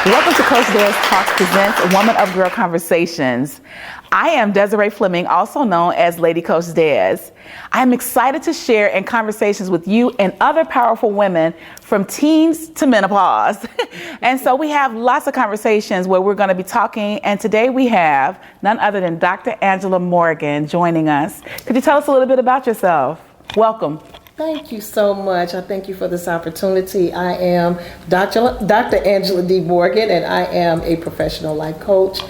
Welcome to Coach Des Talks presents Woman of Girl Conversations. I am Desiree Fleming, also known as Lady Coach Des. I am excited to share in conversations with you and other powerful women from teens to menopause. And so we have lots of conversations where we're going to be talking. And today we have none other than Dr. Angela Morgan joining us. Could you tell us a little bit about yourself? Welcome. Thank you so much. I thank you for this opportunity. I am Dr. Angela D. Morgan, and I am a professional life coach.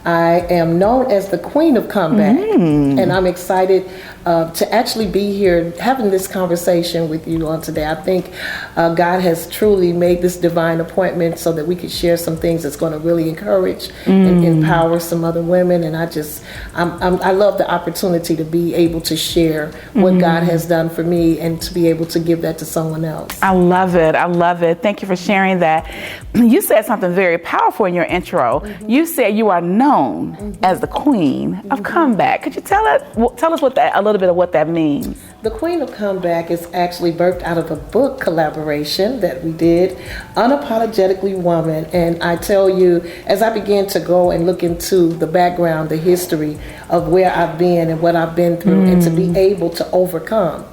I am known as the Queen of Comeback, and I'm excited to actually be here having this conversation with you on today. I think God has truly made this divine appointment so that we could share some things that's going to really encourage and empower some other women. And I love the opportunity to be able to share what God has done for me and to be able to give that to someone else. I love it. I love it. Thank you for sharing that. You said something very powerful in your intro. You said you are known as the Queen of Comeback. Could you tell us a little bit of what that means? The Queen of Comeback is actually birthed out of a book collaboration that we did, Unapologetically Woman. And I tell you, as I began to go and look into the background, the history of where I've been and what I've been through, and to be able to overcome,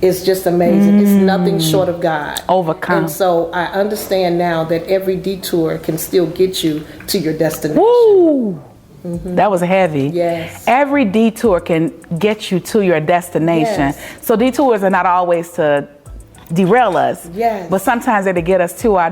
it's just amazing. It's nothing short of God. Overcome. And so I understand now that every detour can still get you to your destination. Woo! That was heavy. Yes. Every detour can get you to your destination. Yes. So detours are not always to derail us. Yes. But sometimes they're to get us to our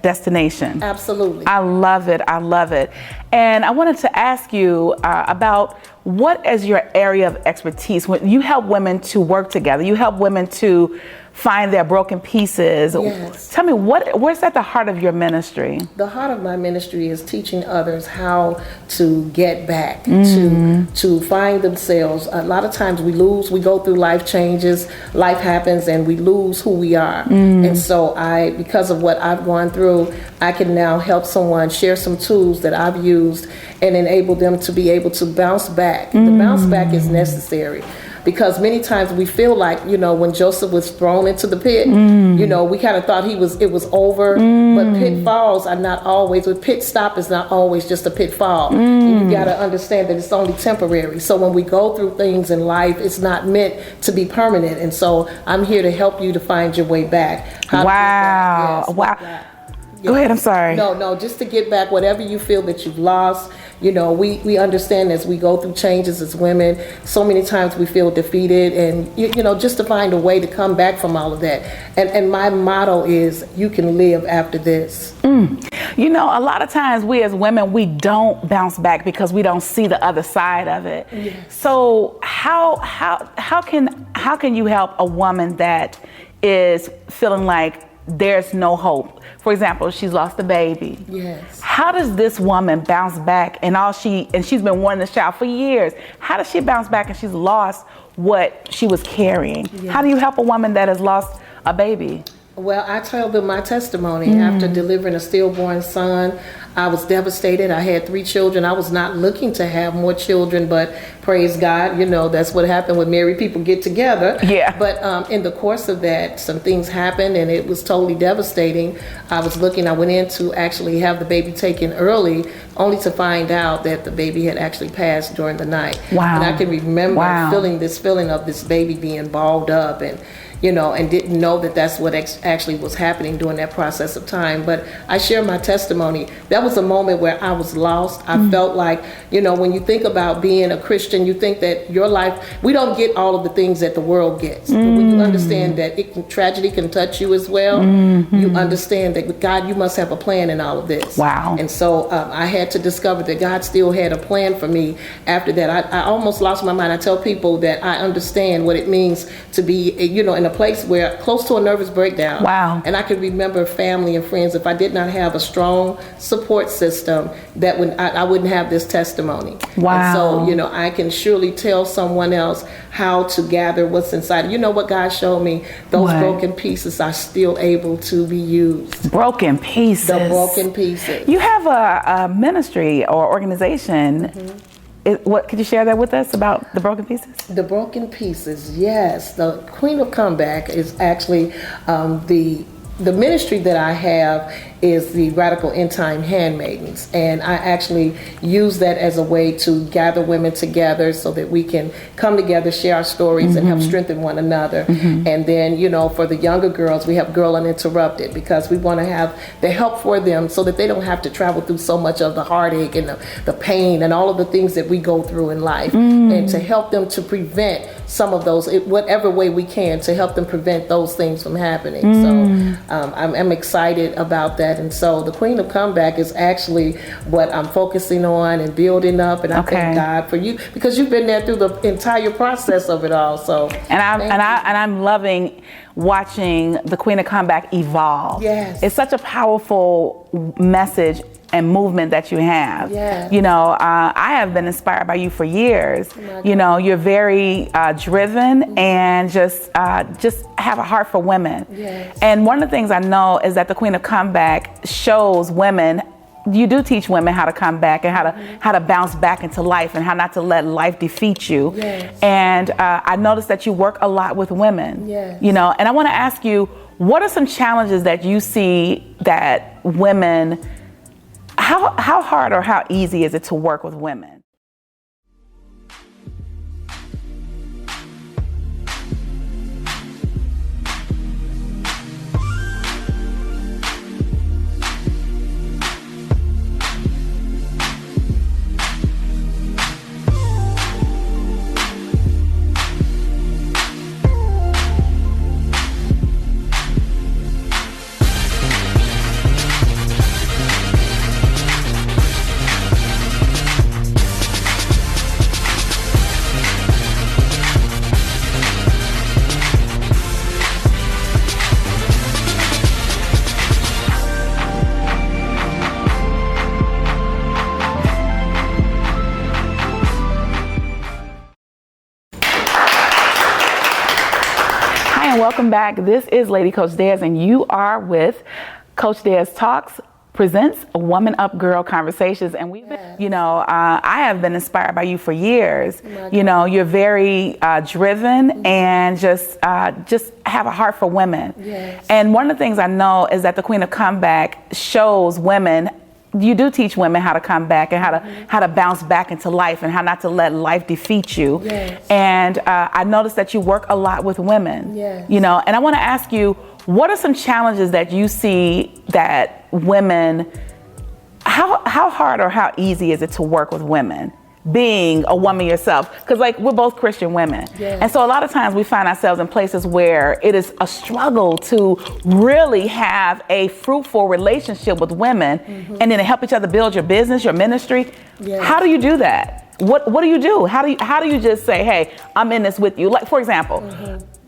destination. Absolutely. I love it. I love it. And I wanted to ask you about what is your area of expertise when you help women to work together, you help women to find their broken pieces. Yes. Tell me, where's at the heart of your ministry? The heart of my ministry is teaching others how to get back, to find themselves. A lot of times we go through life changes, life happens, and we lose who we are. And so because of what I've gone through, I can now help someone share some tools that I've used and enable them to be able to bounce back. The bounce back is necessary. Because many times we feel like, when Joseph was thrown into the pit, we kind of thought it was over. But pit stop is not always just a pitfall. And you got to understand that it's only temporary. So when we go through things in life, it's not meant to be permanent. And so I'm here to help you to find your way back. Wow. Yes, wow. Go ahead, I'm sorry. No, just to get back whatever you feel that you've lost. We understand as we go through changes as women, so many times we feel defeated, and just to find a way to come back from all of that. And my motto is, you can live after this. A lot of times we as women, we don't bounce back because we don't see the other side of it. Yes. So how can you help a woman that is feeling like there's no hope? For example, she's lost a baby. Yes. How does this woman bounce back and she's been wanting this child for years? How does she bounce back and she's lost what she was carrying? Yes. How do you help a woman that has lost a baby? Well, I tell them my testimony. After delivering a stillborn son, I was devastated. I had 3 children. I was not looking to have more children, but praise God, that's what happened when married people get together. Yeah. But in the course of that, some things happened, and it was totally devastating. I went in to actually have the baby taken early, only to find out that the baby had actually passed during the night. Wow. And I can remember feeling this feeling of this baby being balled up, and didn't know that that's what actually was happening during that process of time. But I share my testimony. That was a moment where I was lost. I felt like, when you think about being a Christian, you think that your life, we don't get all of the things that the world gets. But when you understand that tragedy can touch you as well, you understand that with God, you must have a plan in all of this. Wow. And so I had to discover that God still had a plan for me after that. I almost lost my mind. I tell people that I understand what it means to be, in a place where close to a nervous breakdown. Wow. And I can remember family and friends. If I did not have a strong support system, I wouldn't have this testimony. Wow. And so, I can surely tell someone else how to gather what's inside. You know what God showed me? Those broken pieces are still able to be used. Broken pieces. The broken pieces. You have a ministry or organization. What could you share that with us about the broken pieces? The broken pieces, yes. The Queen of Comeback is actually the ministry that I have is the Radical End Time Handmaidens. And I actually use that as a way to gather women together so that we can come together, share our stories, and help strengthen one another. And then, you know, for the younger girls, we have Girl Uninterrupted, because we want to have the help for them so that they don't have to travel through so much of the heartache and the pain and all of the things that we go through in life, and to help them to prevent some of those, whatever way we can, to help them prevent those things from happening. So I'm excited about that. And so the Queen of Comeback is actually what I'm focusing on and building up. And I thank God for you, because you've been there through the entire process of it all. So I'm loving watching the Queen of Comeback evolve. Yes. It's such a powerful message and movement that you have. Yes. You know, I have been inspired by you for years. You know, you're very driven and just have a heart for women. Yes. And one of the things I know is that the Queen of Comeback shows women, you do teach women how to come back and how to bounce back into life and how not to let life defeat you. Yes. And I noticed that you work a lot with women. Yes. You know, and I want to ask you, what are some challenges that you see that women, how hard or how easy is it to work with women? Welcome back. This is Lady Coach Des, and you are with Coach Des Talks presents Woman Up Girl Conversations. And we've been, you know, I have been inspired by you for years. You know, you're very driven and just have a heart for women. Yes. And one of the things I know is that the Queen of Comeback shows women, you do teach women how to come back and how to bounce back into life and how not to let life defeat you. Yes. And I noticed that you work a lot with women. Yes. You know, and I want to ask you, what are some challenges that you see that women, how hard or how easy is it to work with women, being a woman yourself? Because like, we're both Christian women. Yes. And so a lot of times we find ourselves in places where it is a struggle to really have a fruitful relationship with women, and then to help each other build your business, your ministry. Yes. How do you do that? What do you do? How do you just say, hey, I'm in this with you? Like, for example,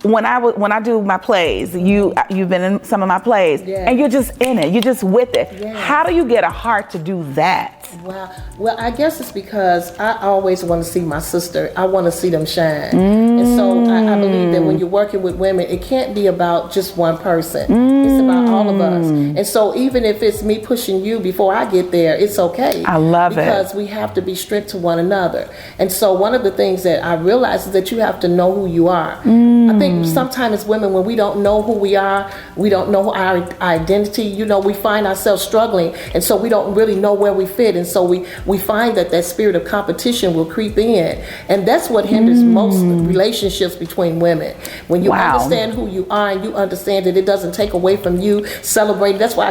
when I do my plays, you've been in some of my plays, and you're just in it, you're just with it. Yes. How do you get a heart to do that? Wow. Well, I guess it's because I always want to see my sister. I want to see them shine. And so I believe that when you're working with women, it can't be about just one person. It's about all of us. And so even if it's me pushing you before I get there, it's okay. I love it. Because we have to be strength to one another. And so one of the things that I realize is that you have to know who you are. I think sometimes as women, when we don't know who we are, we don't know our identity, you know, we find ourselves struggling. And so we don't really know where we fit. And so we find that spirit of competition will creep in. And that's what hinders most relationships between women. When you understand who you are and you understand that it doesn't take away from you celebrating. That's why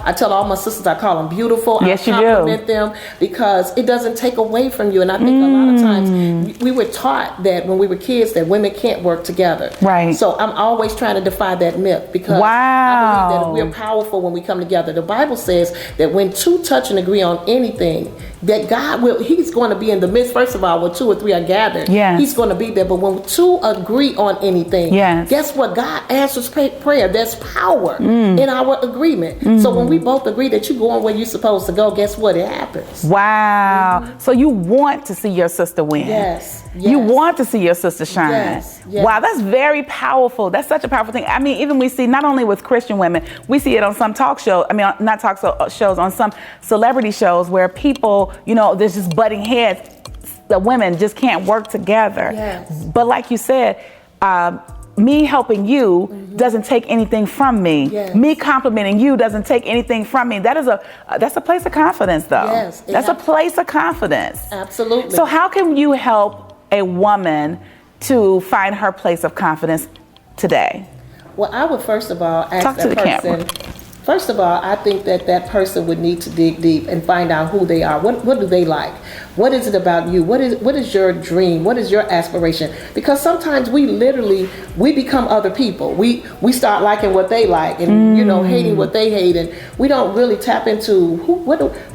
I tell all my sisters, I call them beautiful. Yes, I compliment them because it doesn't take away from you. And I think a lot of times we were taught that when we were kids that women can't work together. Right. So I'm always trying to defy that myth because I believe that we're powerful when we come together. The Bible says that when two touch and agree on anything, that God he's going to be in the midst. First of all, when two or three are gathered, he's going to be there. But when two agree on anything, guess what? God answers prayer. There's power in our agreement. So when we both agree that you're going where you're supposed to go, guess what? It happens. Wow. So you want to see your sister win. Yes. You want to see your sister shine. Yes. Wow, that's very powerful. That's such a powerful thing. I mean, even we see not only with Christian women, we see it on some talk shows. I mean, not talk shows, on some celebrity shows where people, you know, there's just butting heads. The women just can't work together. Yes. But like you said, me helping you doesn't take anything from me. Yes. Me complimenting you doesn't take anything from me. That's a place of confidence, though. Yes, that's a place of confidence. Absolutely. So how can you help a woman to find her place of confidence today? Well, I would first of all ask Talk to that the person. camera. First of all, I think that person would need to dig deep and find out who they are. What do they like? What is it about you? What is your dream? What is your aspiration? Because sometimes we become other people. We start liking what they like and hating what they hate, and we don't really tap into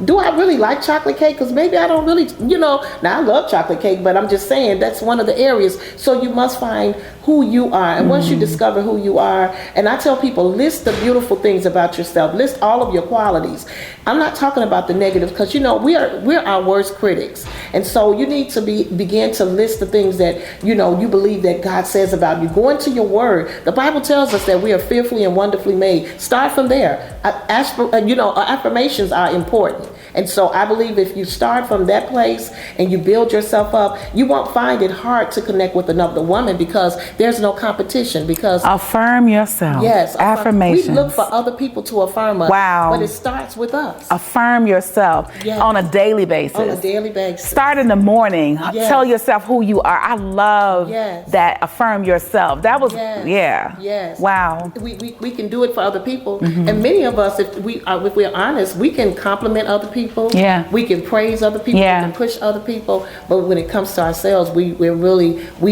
do I really like chocolate cake? Because maybe I don't really, Now I love chocolate cake, but I'm just saying that's one of the areas. So you must find who you are, and once you discover who you are, and I tell people, list the beautiful things about yourself. List all of your qualities. I'm not talking about the negative, because we're our worst critics, and so you need to begin to list the things that you believe that God says about you. Go into your word. The Bible tells us that we are fearfully and wonderfully made. Start from there. Affirmations are important. And so I believe if you start from that place and you build yourself up, you won't find it hard to connect with another woman, because there's no competition. Because affirm yourself. Yes, affirmations. We look for other people to affirm us. Wow. But it starts with us. Affirm yourself on a daily basis. On a daily basis. Start in the morning. Yes. Tell yourself who you are. I love that. Affirm yourself. That was Yes. Wow. We can do it for other people, and many of us, if we're honest, we can compliment other people. Yeah. We can praise other people. Yeah. We can push other people. But when it comes to ourselves, we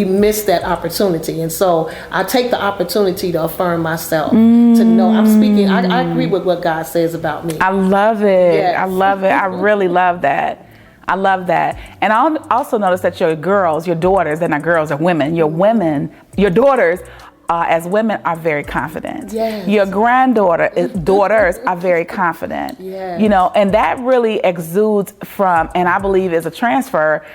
miss that opportunity. And so I take the opportunity to affirm myself, to know I'm speaking. I agree with what God says about me. I love it. Yes. I love it. I really love that. I love that. And I also notice that your girls, your daughters, they're not girls, they're women. Your daughters, as women, are very confident. Yes. Your daughters are very confident. Yes. And that really exudes from, and I believe is a transfer,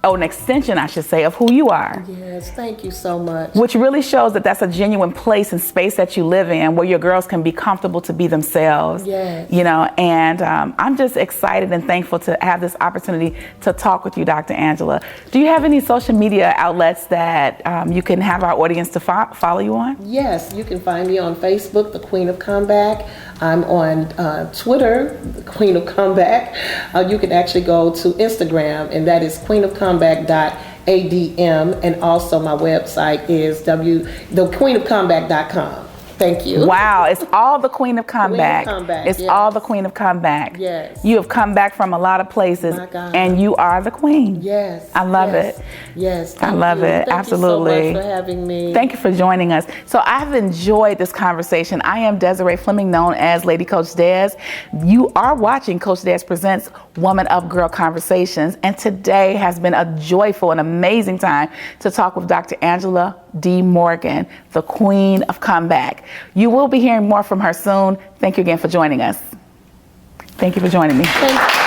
or an extension, I should say, of who you are. Yes, thank you so much. Which really shows that that's a genuine place and space that you live in, where your girls can be comfortable to be themselves. Yes. And I'm just excited and thankful to have this opportunity to talk with you, Dr. Angela. Do you have any social media outlets that you can have our audience to follow you on? Yes, you can find me on Facebook, The Queen of Comeback. I'm on Twitter, The Queen of Comeback. You can actually go to Instagram, and that is queenofcomeback.adm, and also my website is thequeenofcomeback.com. Thank you. Wow, it's all the Queen of Comeback. It's yes. all the Queen of Comeback. Yes. You have come back from a lot of places, My God. and you are the Queen. Yes. I love it. Yes. I love it. Absolutely. Thank you so much for having me. Thank you for joining us. So I've enjoyed this conversation. I am Desiree Fleming, known as Lady Coach Des. You are watching Coach Des Presents Woman Up Girl Conversations, and today has been a joyful and amazing time to talk with Dr. Angela D. Morgan, the Queen of Comeback. You will be hearing more from her soon. Thank you again for joining us. Thank you for joining me. Thank you.